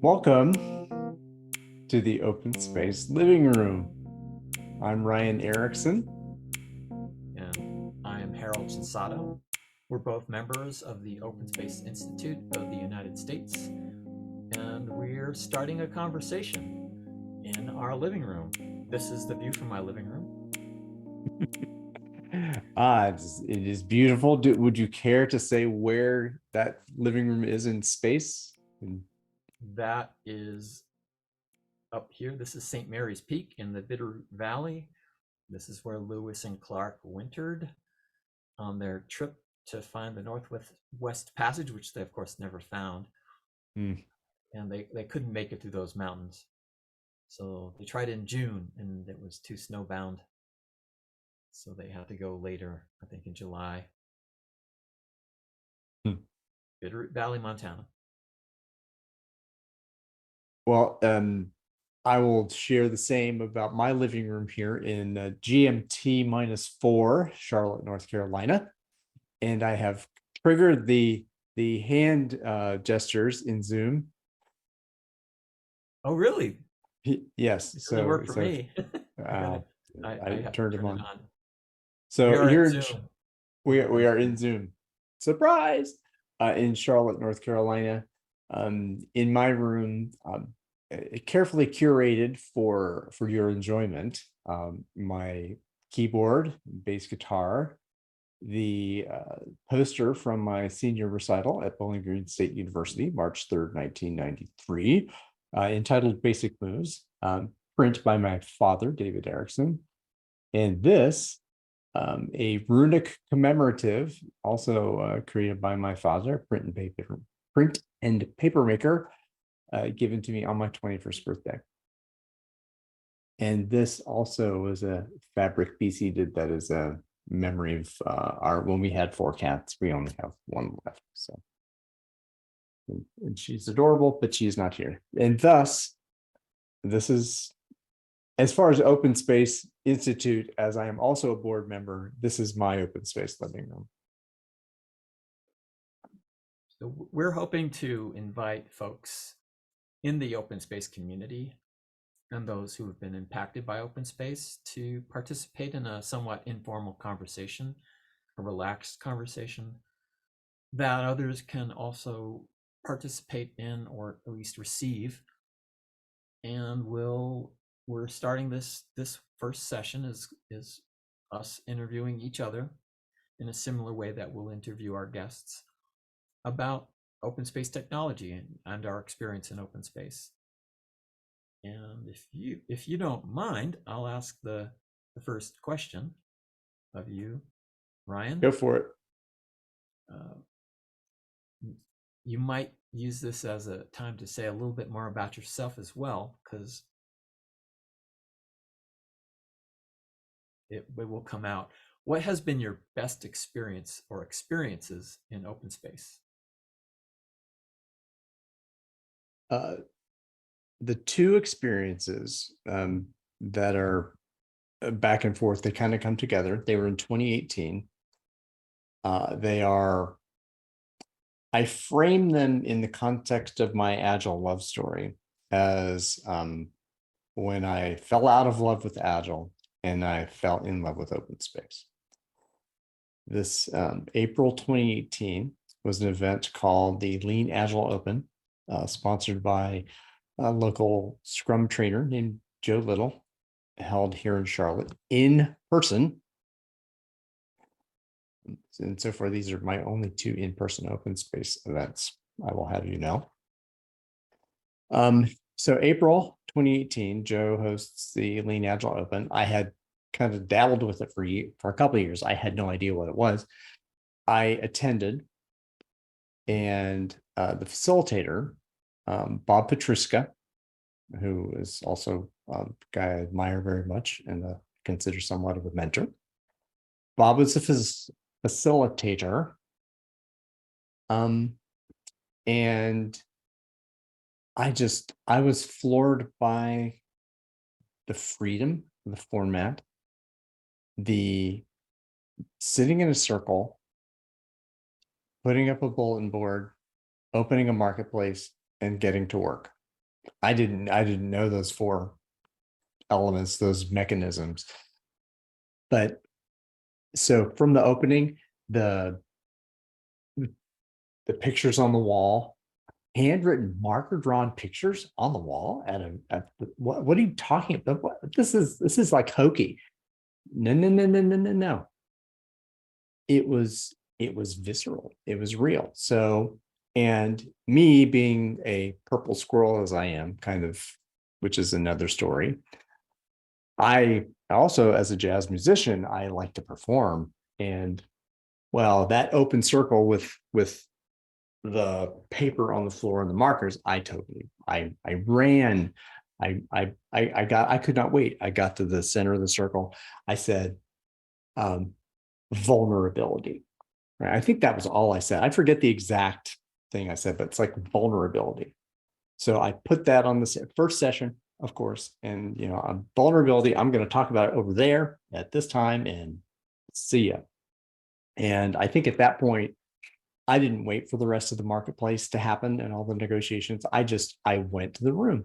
Welcome to the Open Space Living Room. I'm Ryan Erickson. And I am Harold Chinsato. We're both members of the Open Space Institute of the United States, and we're starting a conversation in our living room. This is the view from my living room. It is beautiful. Would you care to say where that living room is in space? That is up here. This is St. Mary's Peak in the Bitterroot Valley. This is where Lewis and Clark wintered on their trip to find the Northwest Passage, which they, of course, never found. Hmm. And they couldn't make it through those mountains. So they tried in June and it was too snowbound. So they had to go later, I think in July. Hmm. Bitterroot Valley, Montana. Well, I will share the same about my living room here in GMT -4, Charlotte, North Carolina. And I have triggered the hand gestures in Zoom. Oh, really? Yes, It doesn't work for so me. uh, I I have to turned them turn it on. on. We So are in here Zoom. we are in Zoom. Surprise! In Charlotte, North Carolina, in my room, carefully curated for your enjoyment. My keyboard, bass guitar, the poster from my senior recital at Bowling Green State University, March 3rd, 1993, entitled Basic Moves, print by my father, David Erickson. And this, a runic commemorative, also created by my father, print and paper maker, given to me on my 21st birthday. And this also was a fabric piece he did that is a memory of our when we had 4 cats. We only have one left. So, and she's adorable, but she's not here. And thus, this is as far as Open Space Institute, as I am also a board member, this is my open space living room. So we're hoping to invite folks in the open space community and those who have been impacted by open space to participate in a somewhat informal conversation, a relaxed conversation that others can also participate in or at least receive. And we're starting this first session is us interviewing each other in a similar way that we'll interview our guests about open space technology and our experience in open space. And if you don't mind, I'll ask the first question of you, Ryan. Go for it. Uh, you might use this as a time to say a little bit more about yourself as well, because it will come out. What has been your best experience or experiences in open space? Uh, the two experiences that are back and forth, they kind of come together. They were in 2018. They are, I frame them in the context of my Agile love story as when I fell out of love with Agile and I fell in love with open space. This April 2018 was an event called the Lean Agile Open, sponsored by a local Scrum trainer named Joe Little, held here in Charlotte in person. And so far, these are my only two in-person open space events, I will have you know. So April 2018, Joe hosts the Lean Agile Open. I had kind of dabbled with it for a couple of years. I had no idea what it was. I attended, and the facilitator, Bob Petriska, who is also a guy I admire very much and consider somewhat of a mentor. Bob was a facilitator, and I was floored by the freedom, the format, the sitting in a circle, putting up a bulletin board, opening a marketplace, and getting to work. I didn't know those four elements, those mechanisms. But so from the opening, the the pictures on the wall, handwritten marker drawn pictures on the wall what are you talking about? This is like hokey. No. It was visceral. It was real. So, and me being a purple squirrel as I am, kind of, which is another story. I also, as a jazz musician, I like to perform. And well, that open circle with the paper on the floor and the markers, I ran. I could not wait. I got to the center of the circle. I said, vulnerability. Right. I think that was all I said. I forget the exact thing I said, but it's like vulnerability. So I put that on the first session, of course, and on vulnerability, I'm going to talk about it over there at this time and see ya. And I think at that point, I didn't wait for the rest of the marketplace to happen and all the negotiations. I went to the room.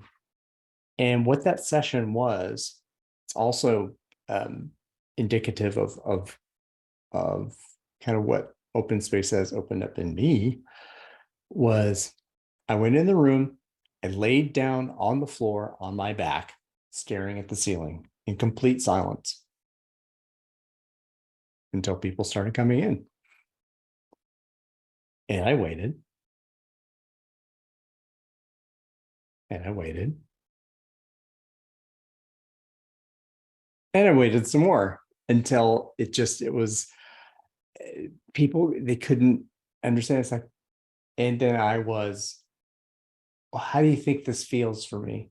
And what that session was, it's also indicative of kind of what open space has opened up in me, was I went in the room, I laid down on the floor on my back, staring at the ceiling in complete silence until people started coming in. And I waited. And I waited. And I waited some more until it was people, they couldn't understand. It's like, and then I was, well, how do you think this feels for me?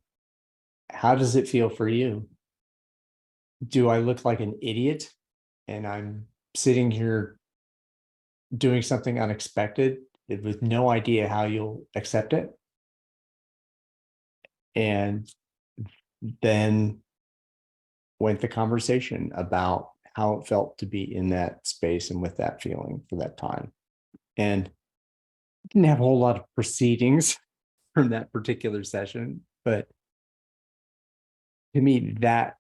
How does it feel for you? Do I look like an idiot and I'm sitting here doing something unexpected with no idea how you'll accept it? And then went the conversation about how it felt to be in that space and with that feeling for that time. And didn't have a whole lot of proceedings from that particular session, but to me, that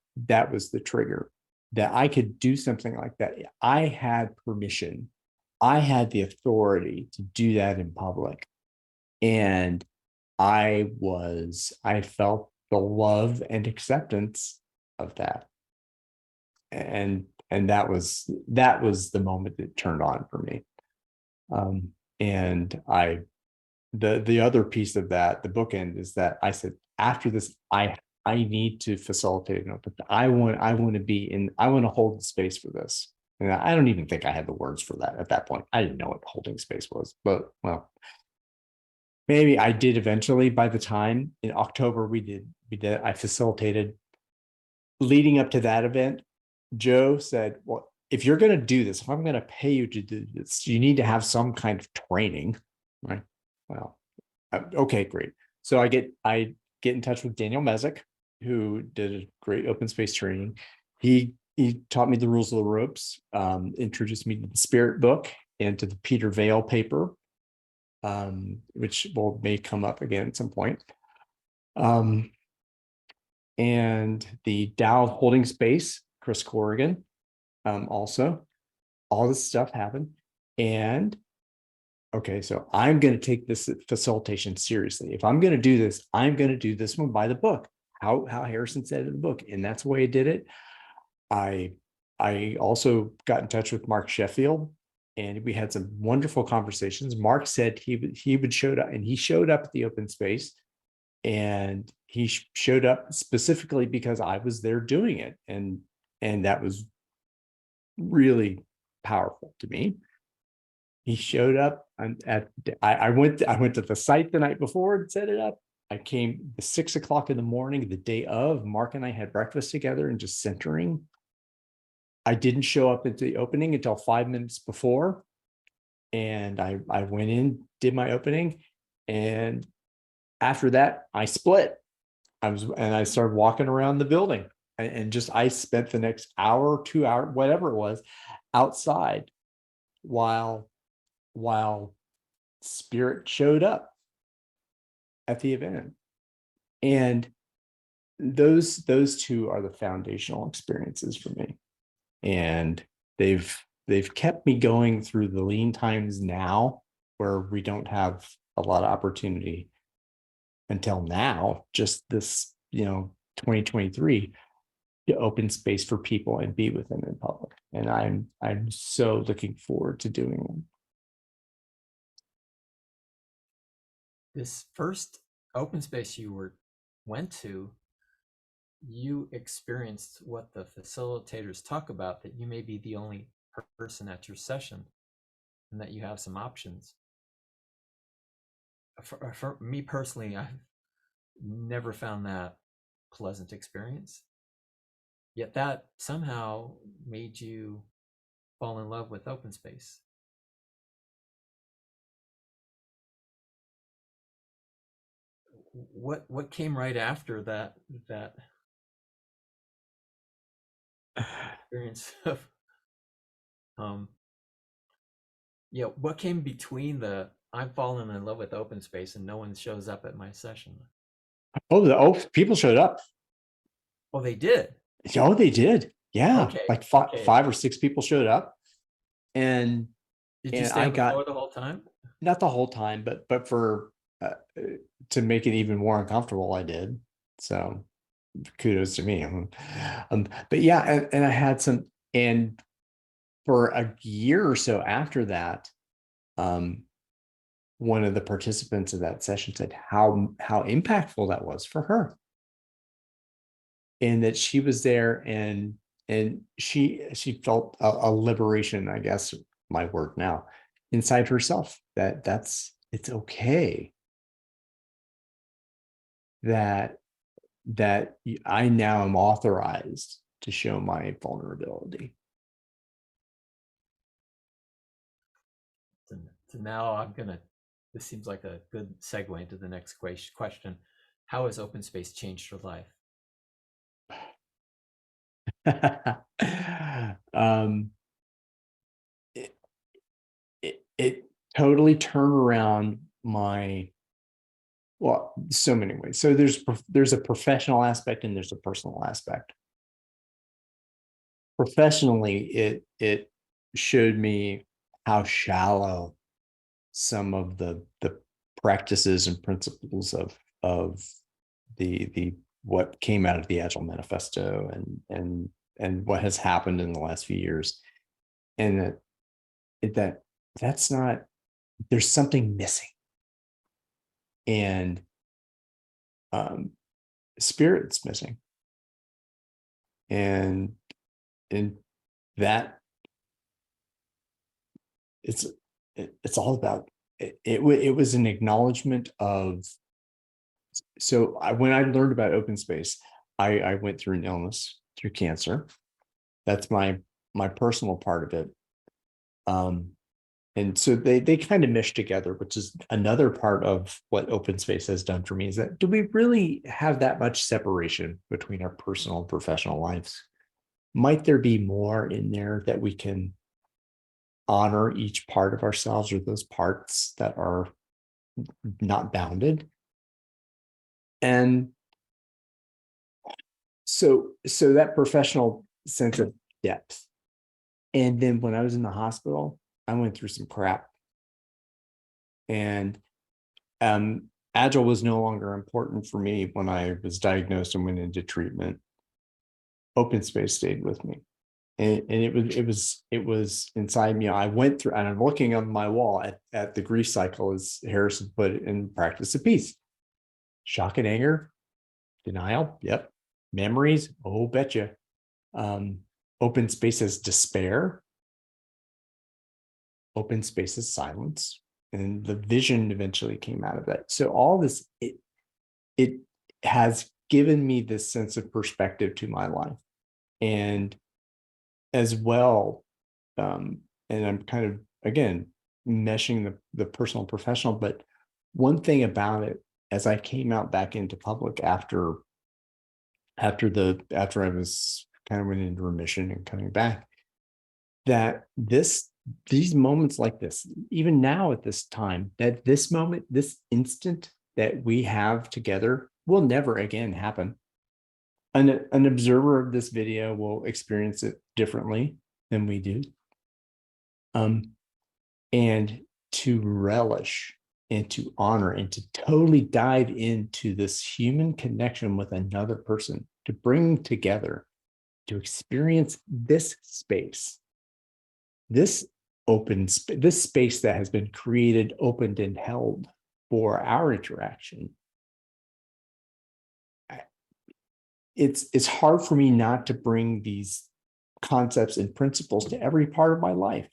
was the trigger that I could do something like that. I had permission. I had the authority to do that in public. And I felt the love and acceptance of that. And that was the moment that turned on for me. And the other piece of that, the bookend, is that I said, after this, I need to facilitate an open. I want to hold the space for this. And I don't even think I had the words for that at that point. I didn't know what holding space was, but well, maybe I did eventually. By the time in October we did, I facilitated. Leading up to that event, Joe said, well, if you're going to do this, if I'm going to pay you to do this, you need to have some kind of training, right? Well, okay, great. So I get in touch with Daniel Mezek, who did a great open space training. He taught me the rules of the ropes, introduced me to the Spirit book and to the Peter Vale paper, which may come up again at some point. And the Tao of Holding Space, Chris Corrigan, also. All this stuff happened. And okay, so I'm going to take this facilitation seriously. If I'm going to do this, I'm going to do this one by the book, how Harrison said in the book. And that's the way I did it. I also got in touch with Mark Sheffield, and we had some wonderful conversations. Mark said he would show up, and he showed up at the open space. And he showed up specifically because I was there doing it. And that was really powerful to me. He showed up I went to the site the night before and set it up. I came at 6 o'clock in the morning, the day of. Mark and I had breakfast together and just centering. I didn't show up at the opening until 5 minutes before. And I went in, did my opening. And after that, I split. I started walking around the building, and just I spent the next hour, 2 hours, whatever it was, outside while Spirit showed up at the event. And those two are the foundational experiences for me. And they've kept me going through the lean times now, where we don't have a lot of opportunity until now, just this, 2023, to open space for people and be with them in public. And I'm so looking forward to doing them. This first open space you went to, you experienced what the facilitators talk about, that you may be the only person at your session and that you have some options. For me personally, I've never found that pleasant experience. Yet that somehow made you fall in love with open space. What came right after that experience of what came between the I'm falling in love with open space and no one shows up at my session? People showed up. Oh, they did. Oh, they did. Yeah, Okay. like Okay. 5 or 6 people showed up, and Did you and stay I on the floor got, the whole time? not the whole time, but for to make it even more uncomfortable, I did. So kudos to me. But yeah, and I had some, and for a year or so after that, one of the participants of that session said how impactful that was for her, and that she was there, and she felt a liberation, I guess my word now, inside herself, it's okay that I now am authorized to show my vulnerability. So now this seems like a good segue into the next question. How has open space changed your life? it, it totally turned around my, well, so many ways. So there's a professional aspect and there's a personal aspect. Professionally, it showed me how shallow some of the practices and principles of the what came out of the Agile Manifesto, and what has happened in the last few years, and that's not, there's something missing, and spirit's missing, and that it's all about it was an acknowledgement of, so when I learned about open space, I went through an illness, through cancer. That's my personal part of it. And so they kind of mesh together, which is another part of what open space has done for me, is that, do we really have that much separation between our personal and professional lives? Might there be more in there that we can honor each part of ourselves, or those parts that are not bounded? And so that professional sense of depth. And then when I was in the hospital, I went through some crap, and Agile was no longer important for me when I was diagnosed and went into treatment. Open space stayed with me, and it was inside me. I went through, and I'm looking on my wall at the grief cycle, as Harrison put it, in Practice of Peace. Shock and anger, denial, yep. Memories, oh betcha. Open space as despair, open space as silence, and the vision eventually came out of that. So all this, it has given me this sense of perspective to my life, and as well, and I'm kind of, again, meshing the personal and professional. But one thing about it, as I came out back into public after I was kind of went into remission and coming back, that these moments like this, even now at this time, that this moment, this instant that we have together will never again happen. An observer of this video will experience it differently than we do. And to relish and to honor and to totally dive into this human connection with another person, to bring together, to experience this space, this this space that has been created, opened, and held for our interaction. It's hard for me not to bring these concepts and principles to every part of my life,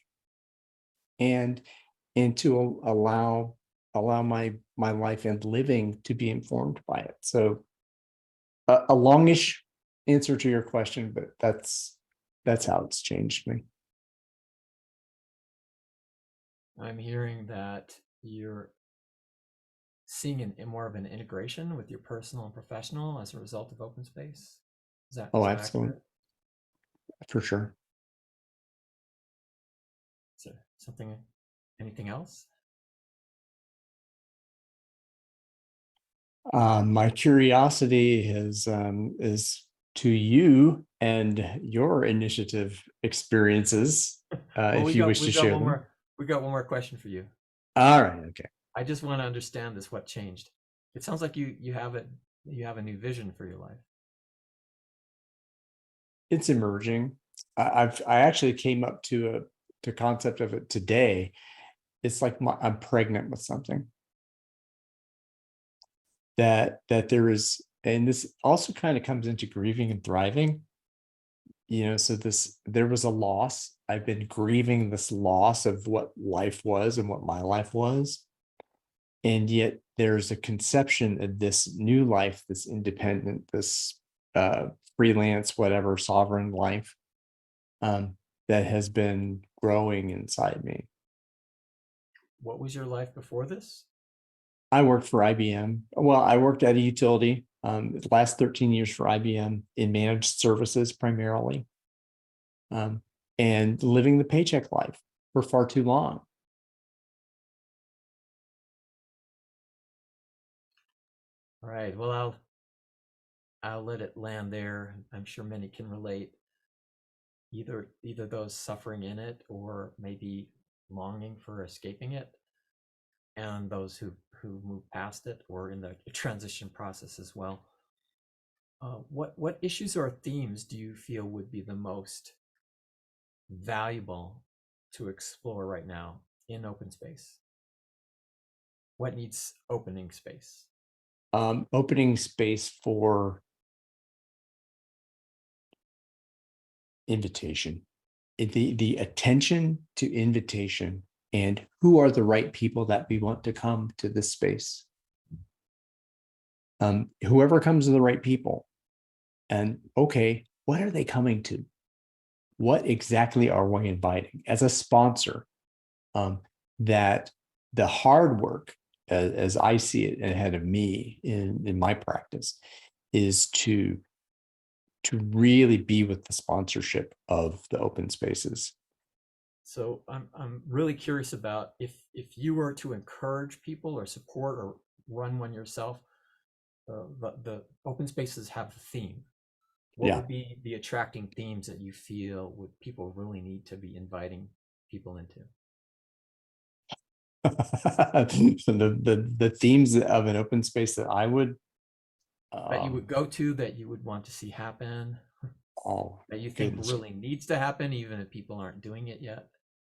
and to allow my life and living to be informed by it. So a longish answer to your question, but that's how it's changed me. I'm hearing that you're seeing more of an integration with your personal and professional as a result of open space. Is that Absolutely. accurate? For sure. Is there anything else? My curiosity is to you and your initiative experiences, Well, if you wish to share them. We got one more question for you. All right. Okay. I just want to understand this. What changed? It sounds like you have a new vision for your life. It's emerging. I actually came up to concept of it today. It's like I'm pregnant with something. That there is, and this also kind of comes into grieving and thriving. So there was a loss. I've been grieving this loss of what life was and what my life was. And yet there's a conception of this new life, this independent, this freelance, whatever, sovereign life that has been growing inside me. What was your life before this? I worked for IBM. Well, I worked at a utility the last 13 years for IBM in managed services primarily, and living the paycheck life for far too long. All right. Well, I'll let it land there. I'm sure many can relate. Either those suffering in it or maybe longing for escaping it, and those who move past it or in the transition process as well. What issues or themes do you feel would be the most valuable to explore right now in open space? What needs opening space? Opening space for invitation, the attention to invitation, and who are the right people that we want to come to this space. Whoever comes to the right people, and okay, what are they coming to? What exactly are we inviting as a sponsor? That the hard work, as I see it ahead of me in my practice, is to really be with the sponsorship of the open spaces. So I'm really curious about if you were to encourage people or support or run one yourself, the open spaces have a theme. What would be the attracting themes that you feel would people really need to be inviting people into? The themes of an open space that I would that you would go to, that you would want to see happen, that you think goodness. really needs to happen, even if people aren't doing it yet?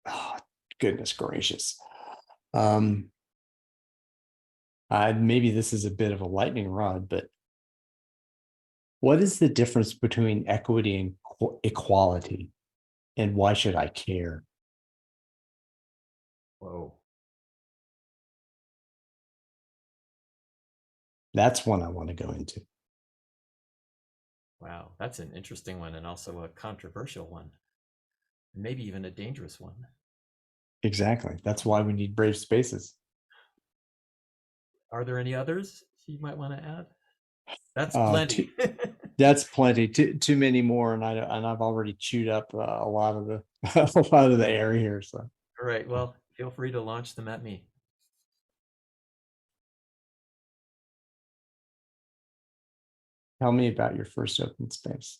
Oh, goodness gracious. Maybe this is a bit of a lightning rod, but what is the difference between equity and equality? And why should I care? Whoa. That's one I want to go into. Wow, that's an interesting one, and also a controversial one, maybe even a dangerous one. Exactly. That's why we need brave spaces. Are there any others you might want to add? That's plenty. That's plenty. Too many more, and I've already chewed up a lot of the a lot of the air here. So, all right. Well, feel free to launch them at me. Tell me about your first open space.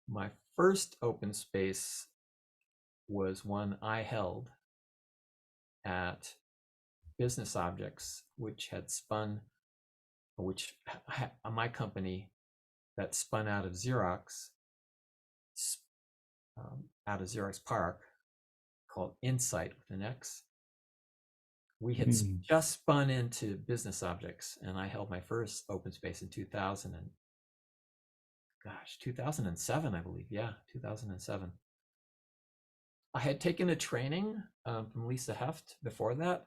My first open space was one I held at Business Objects, which had spun, my company that spun out of Xerox, out of Xerox PARC, called Insight with an X. We had just spun into Business Objects, and I held my first open space in 2007, I believe. Yeah, 2007. I had taken a training from Lisa Heft before that,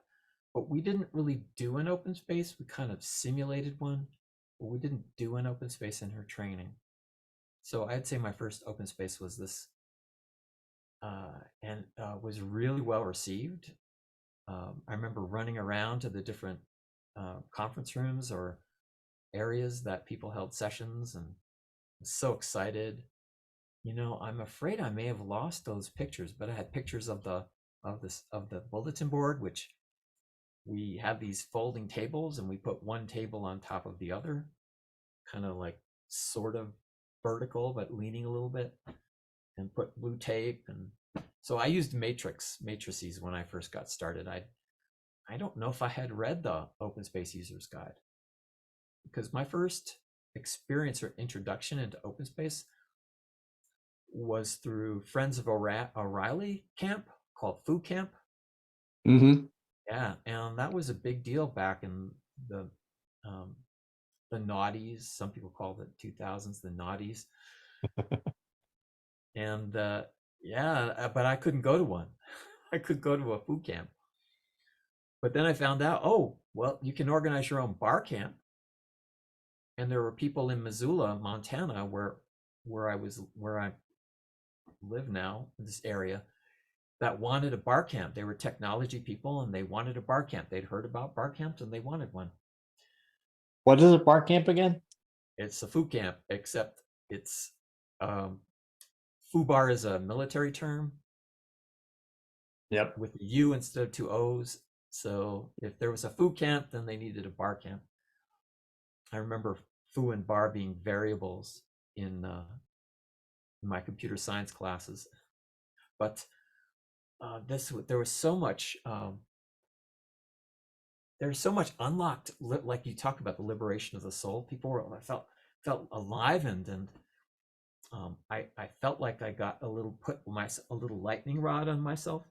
but we didn't really do an open space. We kind of simulated one, but we didn't do an open space in her training. So I'd say my first open space was this, and was really well received. I remember running around to the different conference rooms or areas that people held sessions, and was so excited. I'm afraid I may have lost those pictures, but I had pictures of the bulletin board, which we had these folding tables, and we put one table on top of the other, kind of like sort of vertical but leaning a little bit, and put blue tape. And so I used matrices when I first got started. I don't know if I had read the Open Space User's Guide, because my first experience or introduction into open space was through Friends of O'Reilly camp called Foo Camp. Yeah, and that was a big deal back in the noughties. Some people called it 2000s, the noughties. And but I couldn't go to one. I could go to a Foo Camp. But then I found out, oh, well, you can organize your own bar camp. And there were people in Missoula, Montana, where I live now, in this area, that wanted a bar camp. They were technology people, and they wanted a bar camp. They'd heard about bar camps, and they wanted one. What is a bar camp again? It's a Foo Camp, except it's Foo Bar is a military term. Yep. With a U instead of two O's. So if there was a Foo Camp, then they needed a bar camp. I remember Foo and bar being variables in my computer science classes. But there was so much unlocked, like you talk about the liberation of the soul. I felt alive, and I felt like I got a little lightning rod on myself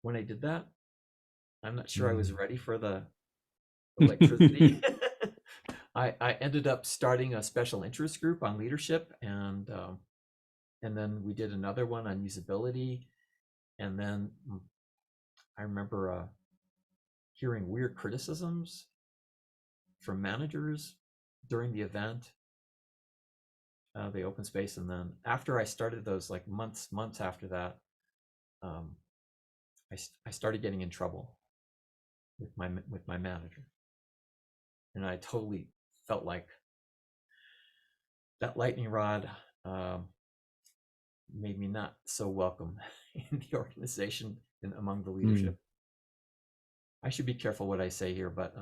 when I did that. I'm not sure I was ready for the electricity. I ended up starting a special interest group on leadership, and then we did another one on usability. And then I remember hearing weird criticisms from managers during the event, the open space. And then after I started those, like months after that, I started getting in trouble with my manager, and I totally felt like that lightning rod made me not so welcome in the organization and among the leadership. I should be careful what I say here, but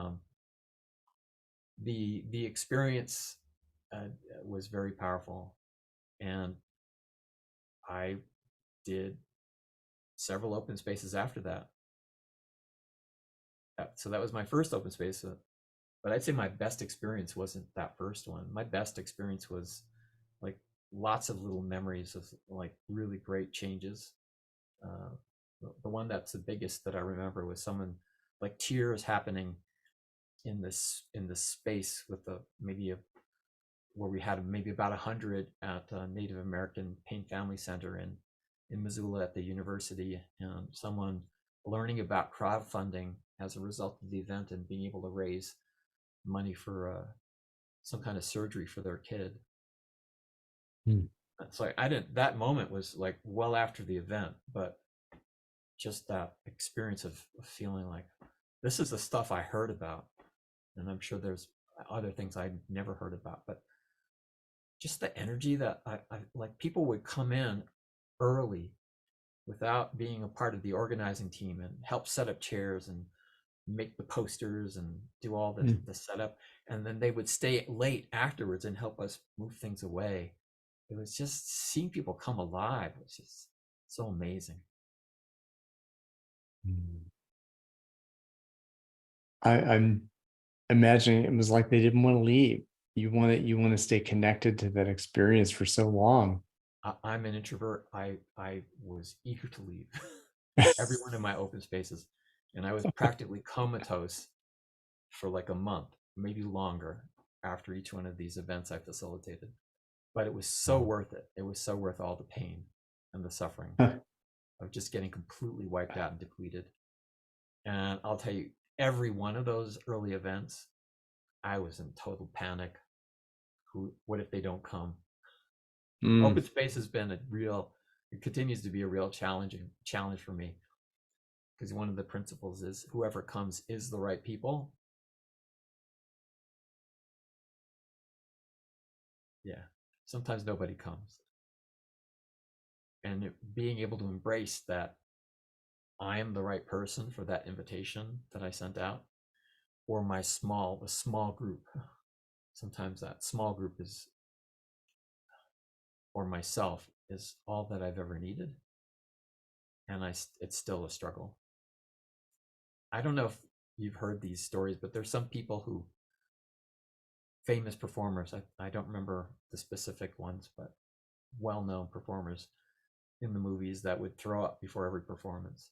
the experience was very powerful, and I did several open spaces after that. So that was my first open space. But I'd say my best experience wasn't that first one. My best experience was like lots of little memories of like really great changes. The one that's the biggest that I remember was someone, like, tears happening in this space with where we had maybe about 100 at Native American Paine Family Center in Missoula at the university, and someone learning about crowdfunding as a result of the event and being able to raise money for some kind of surgery for their kid. So that moment was like well after the event, but just that experience of feeling like this is the stuff I heard about, and I'm sure there's other things I'd never heard about, but just the energy that I like, people would come in early without being a part of the organizing team and help set up chairs and make the posters and do all Mm. the setup, and then they would stay late afterwards and help us move things away. It was just seeing people come alive. It was just so amazing. Mm. I'm imagining it was like they didn't want to leave. You want to stay connected to that experience for so long. I'm an introvert. I was eager to leave every one of my open spaces, and I was practically comatose for like a month, maybe longer, after each one of these events I facilitated. But it was so Wow. worth it. It was so worth all the pain and the suffering Huh. of just getting completely wiped out and depleted. And I'll tell you, every one of those early events, I was in total panic. What if they don't come? Mm. Open space has been it continues to be a real challenge for me, because one of the principles is whoever comes is the right people. Yeah. Sometimes nobody comes. And being able to embrace that I am the right person for that invitation that I sent out, or the small group. Sometimes that small group is, or myself, is all that I've ever needed. And it's still a struggle. I don't know if you've heard these stories, but there's some people who, famous performers, I don't remember the specific ones, but well-known performers in the movies that would throw up before every performance.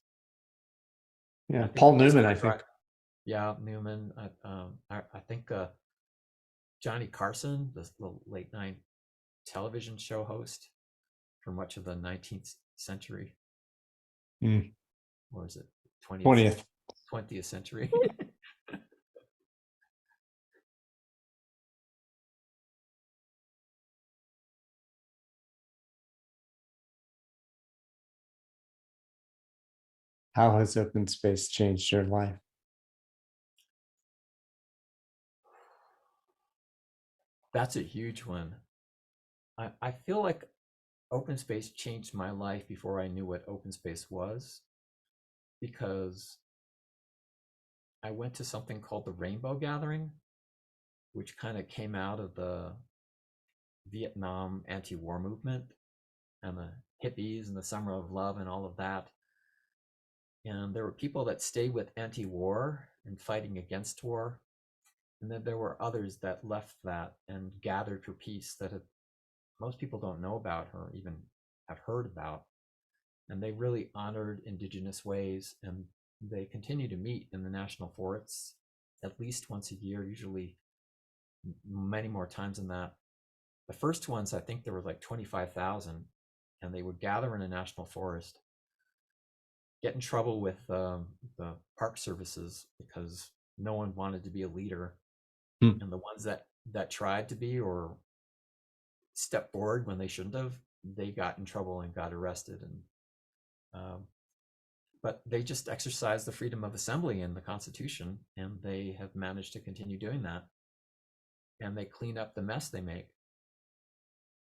Yeah, I think Paul the best Newman, way I to try, think. yeah, Newman. I think Johnny Carson, the late night television show host for much of the 19th century, Mm. or is it 20th 20th. 20th century? How has open space changed your life? That's a huge one. I feel like open space changed my life before I knew what open space was, because I went to something called the Rainbow Gathering, which kind of came out of the Vietnam anti-war movement and the hippies and the summer of love and all of that. And there were people that stayed with anti-war and fighting against war. And then there were others that left that and gathered for peace that most people don't know about or even have heard about. And they really honored indigenous ways, and they continue to meet in the national forests at least once a year, usually many more times than that. The first ones, I think there were like 25,000, and they would gather in a national forest, get in trouble with the park services because no one wanted to be a leader, Hmm. and the ones that tried to be or stepped forward when they shouldn't have, they got in trouble and got arrested. And but they just exercised the freedom of assembly in the Constitution, and they have managed to continue doing that. And they clean up the mess they make.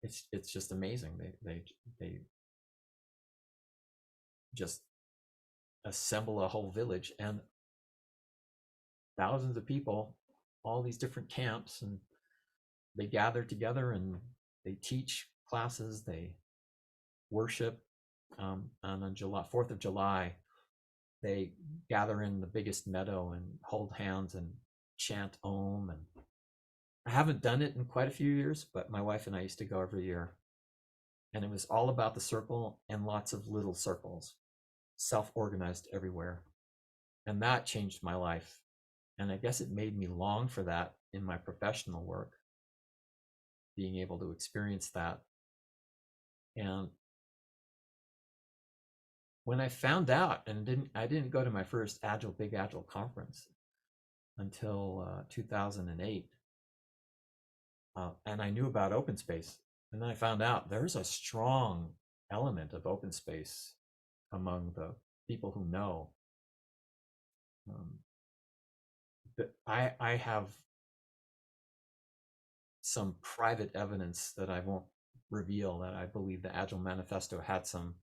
It's just amazing. They just assemble a whole village and thousands of people, all these different camps, and they gather together and they teach classes, they worship. And on July 4th of July, they gather in the biggest meadow and hold hands and chant Om. And I haven't done it in quite a few years, but my wife and I used to go every year. And it was all about the circle and lots of little circles, self organized everywhere. And that changed my life. And I guess it made me long for that in my professional work, being able to experience that. And when I found out, and I didn't go to my first Big Agile conference until 2008, and I knew about open space, and then I found out there's a strong element of open space among the people who know. Um, I have some private evidence that I won't reveal, that I believe the Agile Manifesto had some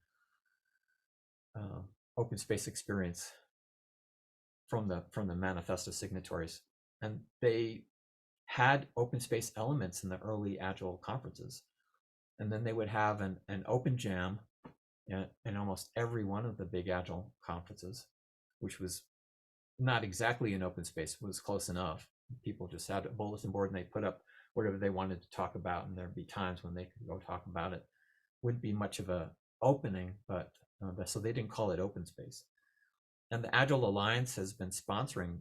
uh, open space experience from the manifesto signatories, and they had open space elements in the early Agile conferences, and then they would have an open jam in almost every one of the big Agile conferences, which was not exactly an open space, it was close enough. People just had a bulletin board and they put up whatever they wanted to talk about, and there'd be times when they could go talk about it. Wouldn't be much of a opening, but so they didn't call it open space. And the Agile Alliance has been sponsoring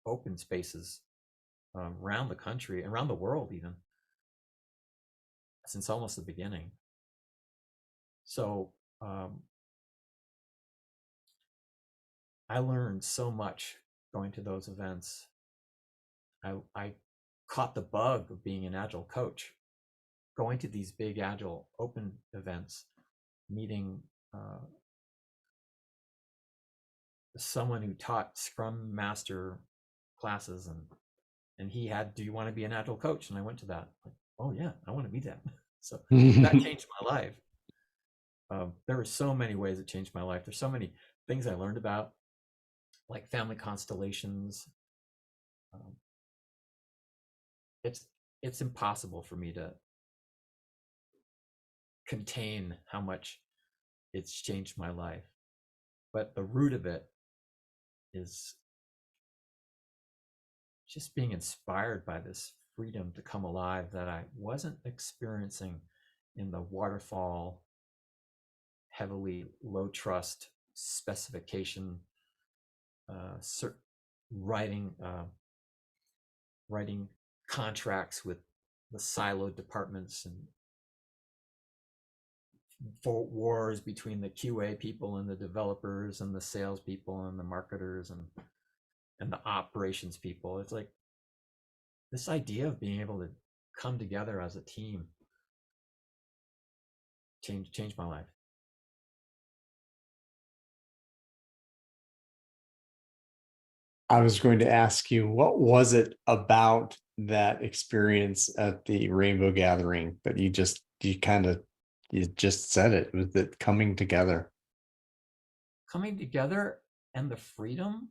open spaces around the country, around the world even, since almost the beginning. So I learned so much going to those events. I caught the bug of being an Agile coach, going to these big Agile open events, meeting someone who taught Scrum Master classes, and he had, do you want to be an Agile coach? And I went to that. Like, oh yeah, I want to be that. So that changed my life. There were so many ways it changed my life. There's so many things I learned about, like family constellations. It's impossible for me to contain how much it's changed my life. But the root of it is just being inspired by this freedom to come alive that I wasn't experiencing in the waterfall, heavily low trust specification, writing contracts with the siloed departments, and for wars between the QA people and the developers and the sales people and the marketers and the operations people. It's like this idea of being able to come together as a team changed my life. I was going to ask you, what was it about that experience at the Rainbow Gathering that you just said it was that coming together? Coming together and the freedom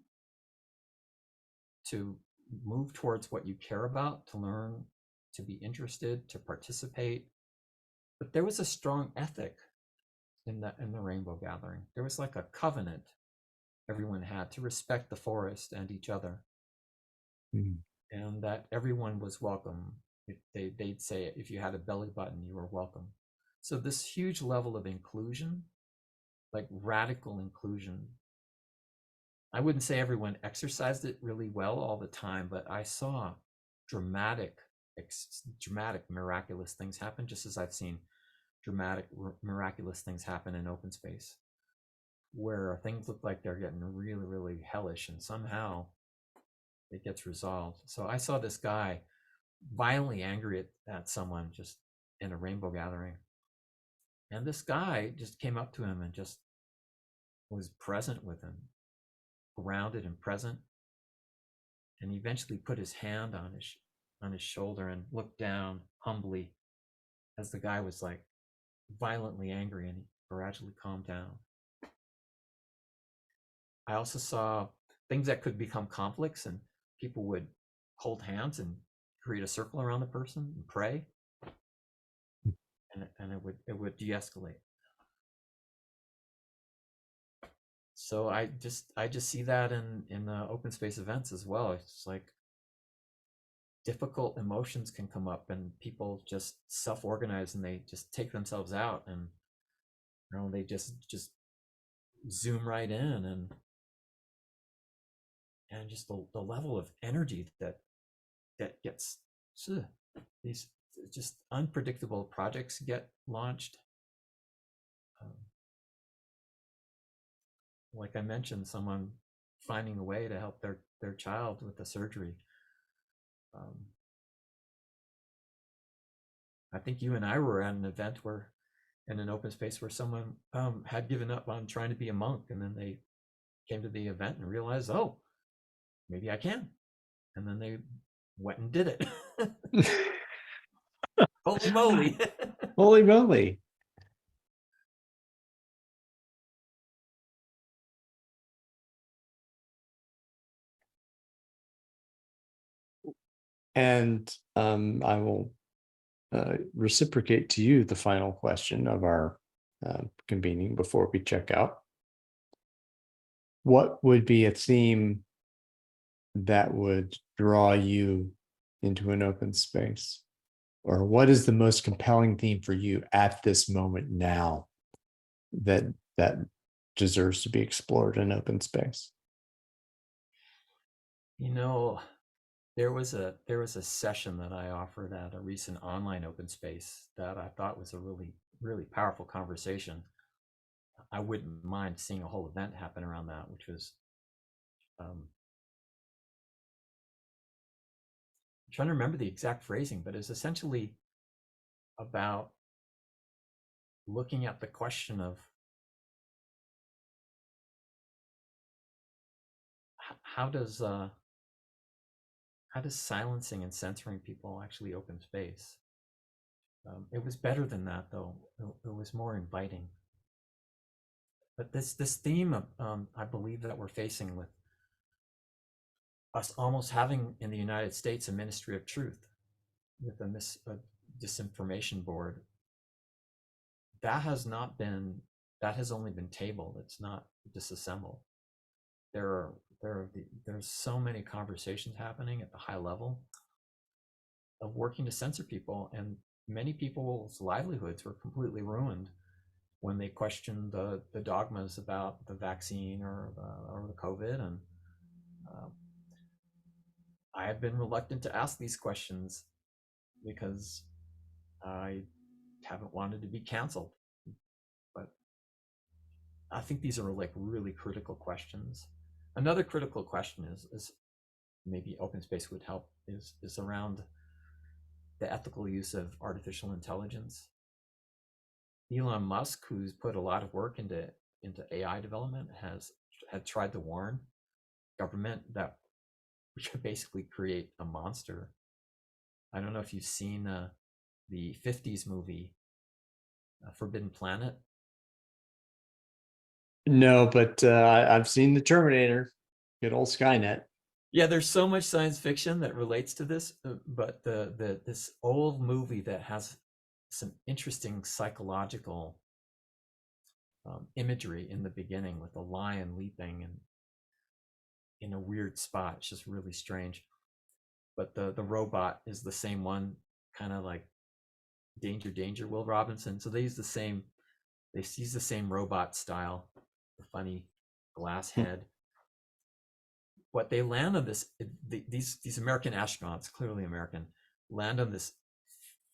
to move towards what you care about, to learn, to be interested, to participate. But there was a strong ethic in the Rainbow Gathering. There was like a covenant everyone had to respect the forest and each other, and that everyone was welcome. They'd say if you had a belly button, you were welcome. So this huge level of inclusion, like radical inclusion. I wouldn't say everyone exercised it really well all the time, but I saw dramatic, miraculous things happen, just as I've seen dramatic, miraculous things happen in open space, where things look like they're getting really, really hellish, and somehow it gets resolved. So I saw this guy violently angry at someone just in a Rainbow Gathering. And this guy just came up to him and just was present with him, grounded and present. And he eventually put his hand on his shoulder and looked down humbly as the guy was like violently angry, and he gradually calmed down. I also saw things that could become conflicts, and people would hold hands and create a circle around the person and pray, and it would de-escalate. So I just see that in the open space events as well. It's like difficult emotions can come up, and people just self-organize, and they just take themselves out, and they just zoom right in, and just the level of energy that gets these just unpredictable projects get launched. Like I mentioned, someone finding a way to help their child with the surgery. I think you and I were at an event where, in an open space, where someone had given up on trying to be a monk, and then they came to the event and realized, oh, maybe I can, and then they went and did it. Holy moly! Holy moly! And I will reciprocate to you the final question of our convening before we check out. What would be a theme that would draw you into an open space? Or what is the most compelling theme for you at this moment now that deserves to be explored in open space? You know, there was a session that I offered at a recent online open space that I thought was a really powerful conversation. I wouldn't mind seeing a whole event happen around that, which was I'm trying to remember the exact phrasing, but it's essentially about looking at the question of how does silencing and censoring people actually open space? It was better than that, though. It was more inviting. But this theme of I believe that we're facing with us almost having in the United States a Ministry of Truth with a disinformation board, that has only been tabled. It's not disassembled. There's so many conversations happening at the high level of working to censor people, and many people's livelihoods were completely ruined when they questioned the dogmas about the vaccine or the COVID. And I have been reluctant to ask these questions because I haven't wanted to be canceled. But I think these are like really critical questions. Another critical question is maybe open space would help is around the ethical use of artificial intelligence. Elon Musk, who's put a lot of work into AI development, had tried to warn government that we could basically create a monster. I don't know if you've seen the 50s movie Forbidden Planet. No, but I've seen the Terminator, good old Skynet. Yeah, there's so much science fiction that relates to this, but this old movie that has some interesting psychological imagery in the beginning with the lion leaping and in a weird spot. It's just really strange. But the robot is the same one, kind of like Danger Danger Will Robinson. So they use the same robot style, the funny glass head. What they land on these American astronauts, clearly American, land on this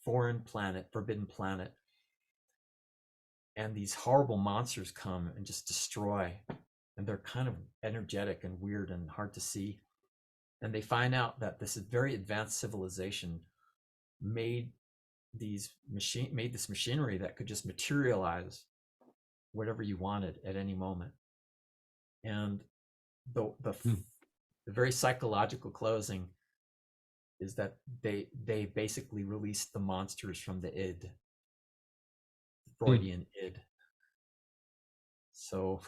foreign planet, forbidden planet, and these horrible monsters come and just destroy. And they're kind of energetic and weird and hard to see. And they find out that this very advanced civilization made this machinery that could just materialize whatever you wanted at any moment. And the very psychological closing is that they basically released the monsters from the id, Freudian id. So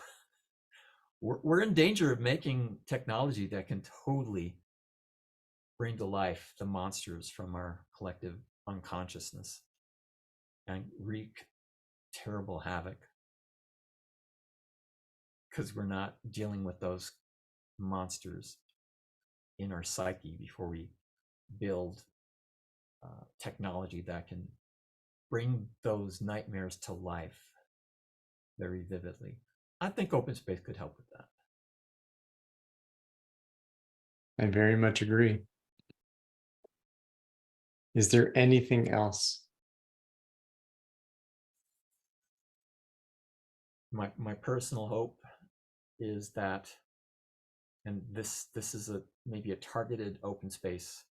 we're in danger of making technology that can totally bring to life the monsters from our collective unconsciousness and wreak terrible havoc because we're not dealing with those monsters in our psyche before we build technology that can bring those nightmares to life very vividly. I think open space could help with that. I very much agree. Is there anything else? My personal hope is that, and this is maybe a targeted open space,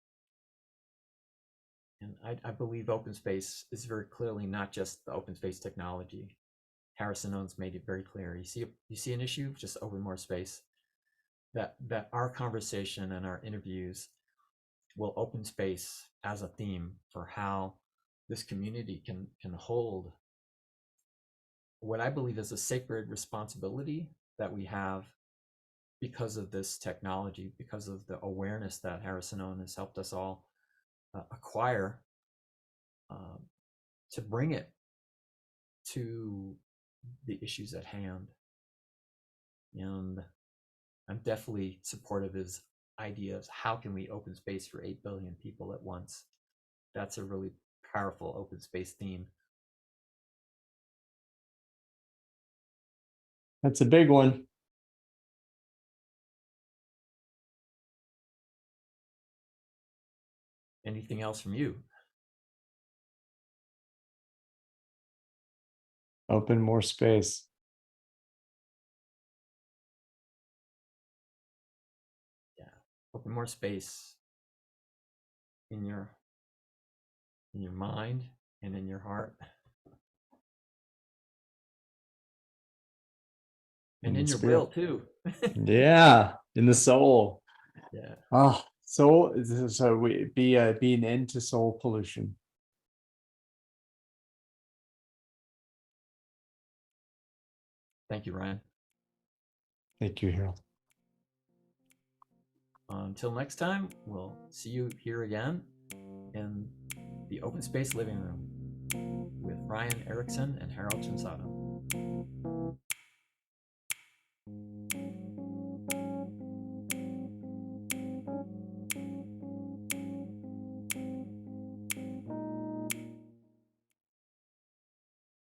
and I believe open space is very clearly not just the open space technology. Harrison Owens made it very clear. You see an issue, just open more space. That our conversation and our interviews will open space as a theme for how this community can hold what I believe is a sacred responsibility that we have because of this technology, because of the awareness that Harrison Owen has helped us all acquire to bring it to the issues at hand. And I'm definitely supportive of his idea of how can we open space for 8 billion people at once. That's a really powerful open space theme. That's a big one. Anything else from you? Open more space. Yeah, open more space in your mind and in your heart and in your will too. Yeah, in the soul. Yeah. Oh, soul. So we be an end to soul pollution. Thank you, Ryan. Thank you, Harold. Until next time, we'll see you here again in the Open Space Living Room with Ryan Erickson and Harold Chinsado.